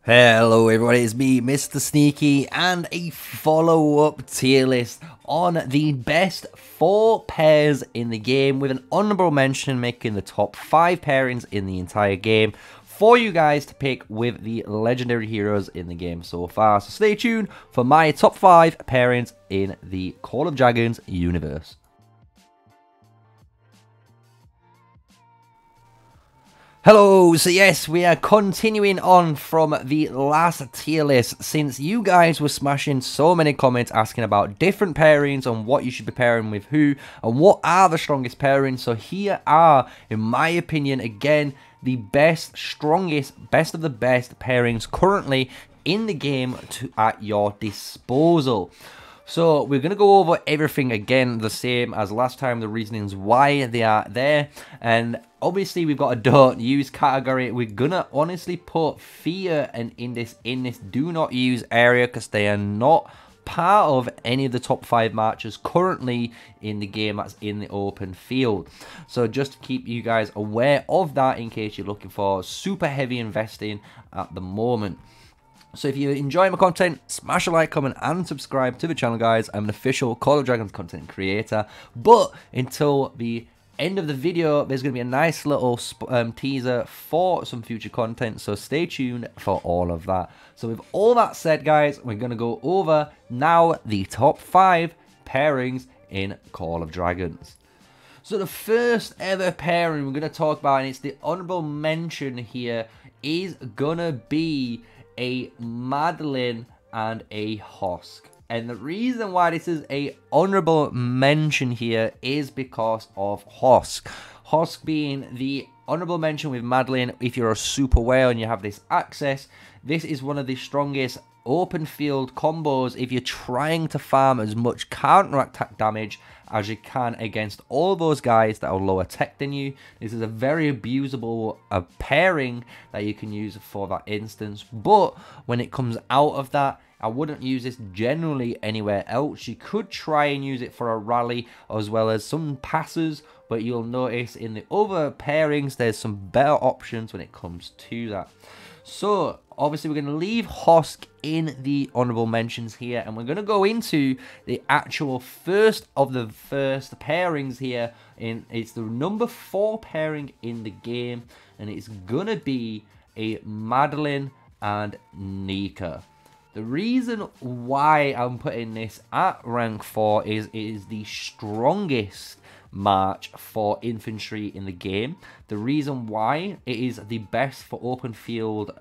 Hello everybody, it's me, Mr. Sneaky, and a follow-up tier list on the best 4 pairs in the game, with an honorable mention making the top 5 pairings in the entire game for you guys to pick with the legendary heroes in the game so far. So stay tuned for my top 5 pairings in the Call of Dragons universe. Hello, so yes, we are continuing on from the last tier list, since you guys were smashing so many comments asking about different pairings and what you should be pairing with who and what are the strongest pairings. So here are, in my opinion, again, the best, strongest, best of the best pairings currently in the game at your disposal. So we're going to go over everything again the same as last time, the reasonings why they are there, and obviously we've got a don't use category. We're going to honestly put fear and in this do not use area because they are not part of any of the top 5 matches currently in the game that's in the open field. So just to keep you guys aware of that in case you're looking for super heavy investing at the moment. So if you enjoy my content, smash a like, comment, and subscribe to the channel, guys. I'm an official Call of Dragons content creator. But until the end of the video, there's going to be a nice little teaser for some future content. So stay tuned for all of that. So with all that said, guys, we're going to go over now the top 5 pairings in Call of Dragons. So the first ever pairing we're going to talk about, and it's the honorable mention here, is going to be a Madeline and a Hossk. And the reason why this is a honorable mention here is because of Hossk. Hossk being the honorable mention with Madeline. If you're a super whale and you have this access, this is one of the strongest open field combos if you're trying to farm as much counter-attack damage as you can against all those guys that are lower tech than you. This is a very abusable pairing that you can use for that instance. But when it comes out of that, I wouldn't use this generally anywhere else. You could try and use it for a rally as well as some passes, but you'll notice in the other pairings there's some better options when it comes to that. So obviously we're going to leave Hossk in the honorable mentions here, and we're going to go into the actual first of the first pairings here. It's the number 4 pairing in the game, and it's going to be a Madeline and Nika. The reason why I'm putting this at rank 4 is it is the strongest march for infantry in the game. The reason why it is the best for open field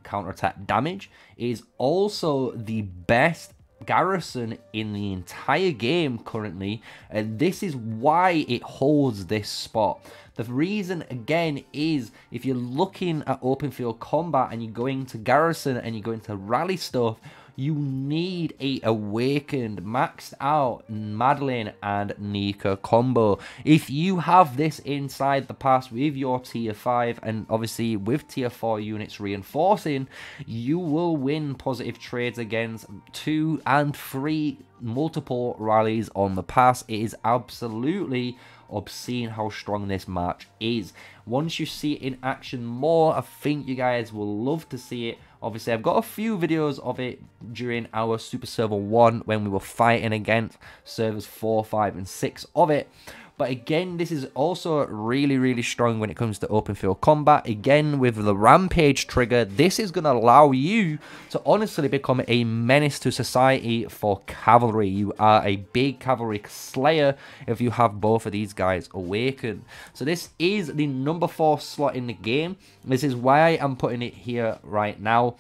counterattack damage is also the best garrison in the entire game currently, and this is why it holds this spot. The reason again is if you're looking at open field combat and you're going to garrison and you're going to rally stuff, you need a awakened, maxed out Madeline and Nika combo. If you have this inside the pass with your tier 5 and obviously with tier 4 units reinforcing, you will win positive trades against 2 and 3 multiple rallies on the pass. It is absolutely obscene how strong this march is. Once you see it in action more, I think you guys will love to see it. Obviously, I've got a few videos of it during our Super Server 1 when we were fighting against servers 4, 5, and 6 of it. But again, this is also really, really strong when it comes to open field combat. Again, with the Rampage trigger, this is going to allow you to honestly become a menace to society for cavalry. You are a big cavalry slayer if you have both of these guys awakened. So this is the number 4 slot in the game. This is why I'm putting it here right now.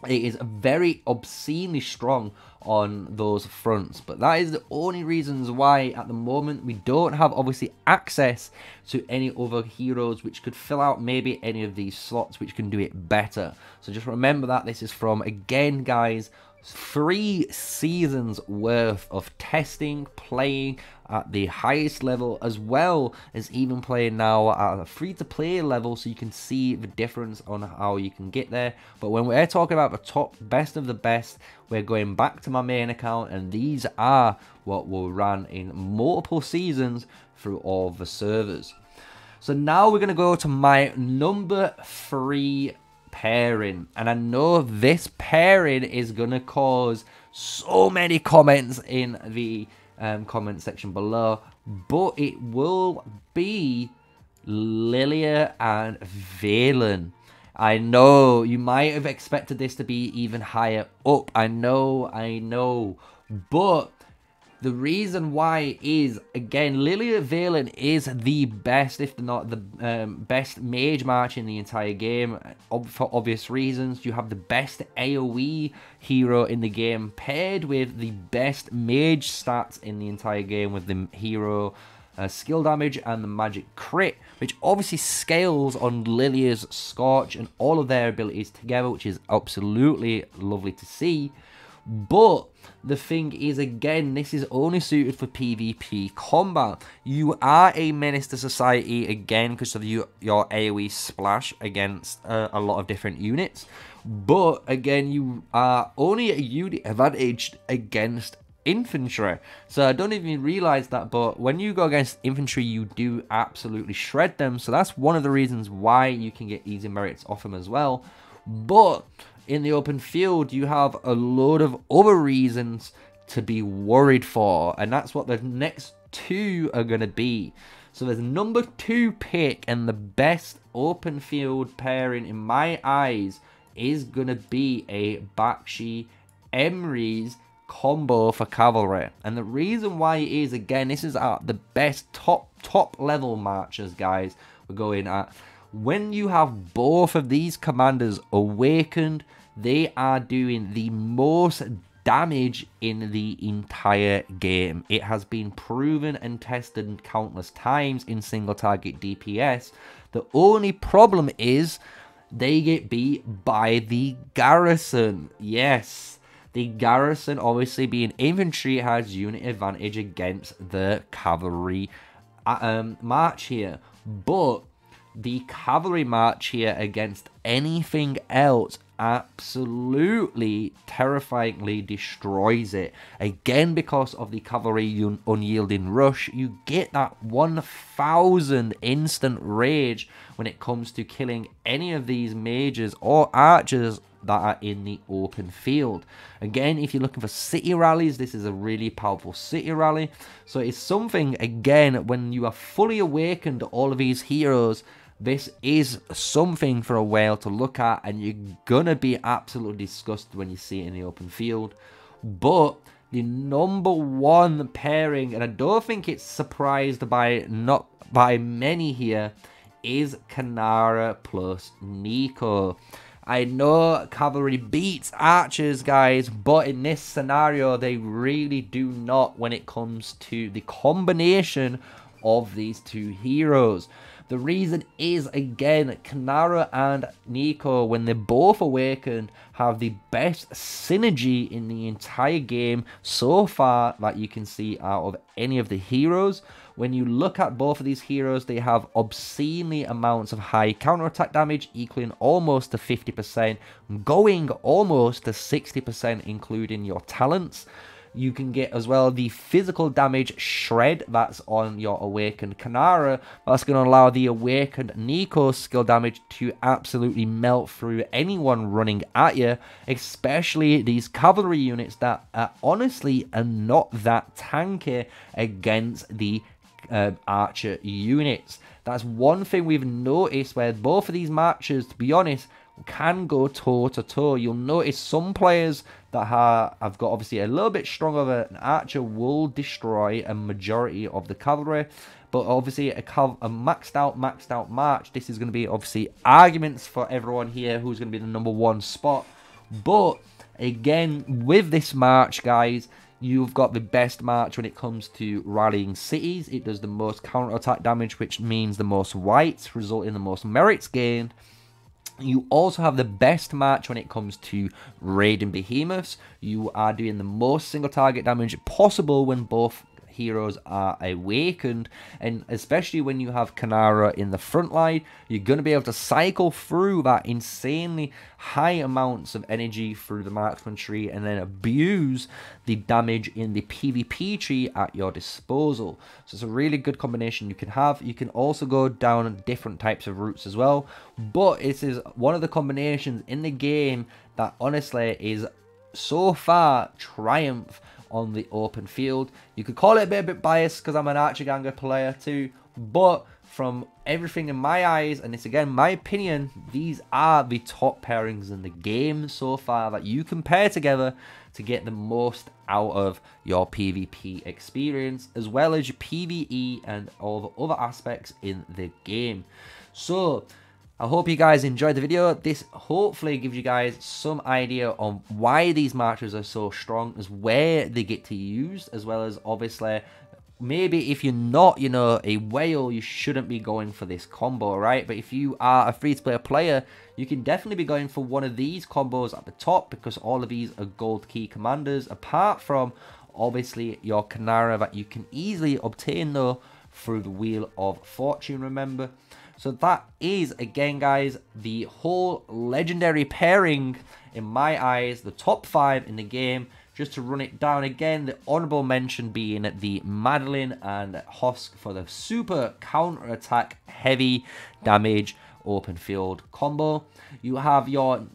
It is very obscenely strong on those fronts, but that is the only reasons why at the moment we don't have obviously access to any other heroes which could fill out maybe any of these slots which can do it better. So just remember that this is from, again guys, 3 seasons worth of testing, playing at the highest level, as well as even playing now at a free-to-play level, so you can see the difference on how you can get there. But when we're talking about the top best of the best, we're going back to my main account, and these are what will run in multiple seasons through all the servers. So now we're going to go to my number 3 pairing. And I know this pairing is going to cause so many comments in the comment section below, but it will be Lilia and Valen. I know you might have expected this to be even higher up. I know. But the reason why is, again, Lilia Valen is the best, if not the best mage mage in the entire game. For obvious reasons, you have the best AoE hero in the game, paired with the best mage stats in the entire game, with the hero skill damage and the magic crit, which obviously scales on Lilia's Scorch and all of their abilities together, which is absolutely lovely to see. But the thing is, again, this is only suited for PvP combat. You are a menace to society, again, because of your AoE splash against a lot of different units. But, again, you are only a unit advantaged against infantry. So I don't even realize that, but when you go against infantry, you do absolutely shred them. So that's one of the reasons why you can get easy merits off them as well. But in the open field, you have a load of other reasons to be worried for, and that's what the next two are going to be. So there's number 2 pick, and the best open field pairing in my eyes is going to be a Bakshi Emrys combo for cavalry. And the reason why it is, again, this is the best top level matches, guys, we're going at. When you have both of these commanders awakened, they are doing the most damage in the entire game. It has been proven and tested countless times in single target DPS. The only problem is they get beat by the garrison. Yes, the garrison, obviously being infantry, has unit advantage against the cavalry march here. But the cavalry march here against anything else absolutely terrifyingly destroys it. Again, because of the cavalry unyielding rush, you get that 1000 instant rage when it comes to killing any of these mages or archers that are in the open field. Again, if you're looking for city rallies, this is a really powerful city rally. So it's something, again, when you are fully awakened to all of these heroes, this is something for a whale to look at, and you're gonna be absolutely disgusted when you see it in the open field. But the number 1 pairing, and I don't think it's surprised by many here, is Kanara plus Neeko. I know cavalry beats archers, guys, but in this scenario, they really do not when it comes to the combination of these two heroes. The reason is, again, Kanara and Neeko, when they're both awakened, have the best synergy in the entire game so far that you can see out of any of the heroes. When you look at both of these heroes, they have obscenely amounts of high counterattack damage, equaling almost to 50%, going almost to 60%, including your talents. You can get as well the physical damage shred that's on your awakened Kanara. That's going to allow the awakened Neeko skill damage to absolutely melt through anyone running at you, especially these cavalry units that honestly are not that tanky against the archer units. That's one thing we've noticed where both of these matches, to be honest, can go toe to toe. You'll notice some players that have got obviously a little bit stronger of an archer will destroy a majority of the cavalry, but obviously a maxed out march, this is going to be obviously arguments for everyone here who's going to be the number 1 spot. But again, with this march, guys, you've got the best march when it comes to rallying cities. It does the most counter-attack damage, which means the most whites, resulting in the most merits gained. You also have the best match when it comes to raiding behemoths. You are doing the most single target damage possible when both heroes are awakened, and especially when you have Kanara in the front line, you're going to be able to cycle through that insanely high amounts of energy through the marksman tree and then abuse the damage in the PvP tree at your disposal. So it's a really good combination you can have. You can also go down different types of routes as well, but it is one of the combinations in the game that honestly is so far triumph on the open field. You could call it a bit biased because I'm an Archiganger player too, but from everything in my eyes, and it's again my opinion, these are the top pairings in the game so far that you can pair together to get the most out of your PvP experience, as well as your PvE and all the other aspects in the game. So I hope you guys enjoyed the video. This hopefully gives you guys some idea on why these marchers are so strong, as where they get to use, as well as obviously maybe if you're not, you know, a whale, you shouldn't be going for this combo, right? But if you are a free-to-play player, you can definitely be going for one of these combos at the top, because all of these are gold key commanders, apart from obviously your Kanara that you can easily obtain though through the Wheel of Fortune, remember. So that is, again guys, the whole legendary pairing, in my eyes, the top 5 in the game. Just to run it down again, the honorable mention being the Madeline and Hosk for the super counter-attack heavy damage open field combo. You have your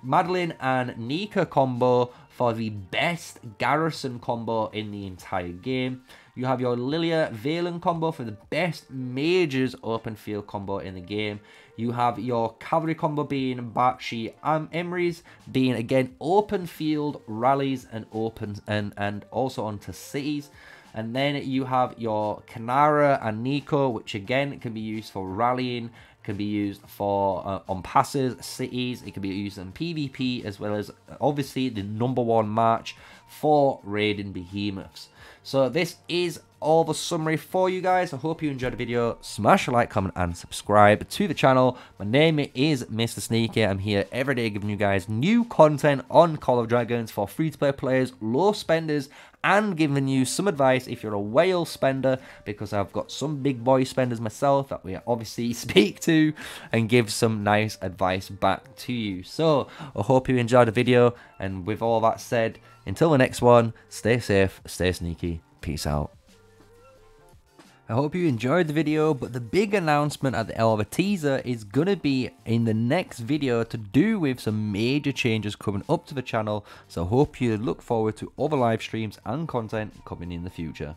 Madeline and Nika combo for the best garrison combo in the entire game. You have your Lilia Valen combo for the best mages open field combo in the game. You have your cavalry combo being Bakshi and Emrys, being again open field rallies and open and also onto cities. And then you have your Kanara and Nico, which again can be used for rallying, can be used for on passes, cities. It can be used in PvP, as well as obviously the #1 march for raiding behemoths. So this is all the summary for you guys. I hope you enjoyed the video. Smash a like, comment, and subscribe to the channel. My name is Mr. Sneaky. I'm here every day giving you guys new content on Call of Dragons for free-to-play players, low spenders, and giving you some advice if you're a whale spender, because I've got some big boy spenders myself that we obviously speak to and give some nice advice back to you. So I hope you enjoyed the video, and with all that said, until the next one, stay safe, stay sneaky, peace out. I hope you enjoyed the video, but the big announcement at the end of a teaser is going to be in the next video to do with some major changes coming up to the channel, so I hope you look forward to other live streams and content coming in the future.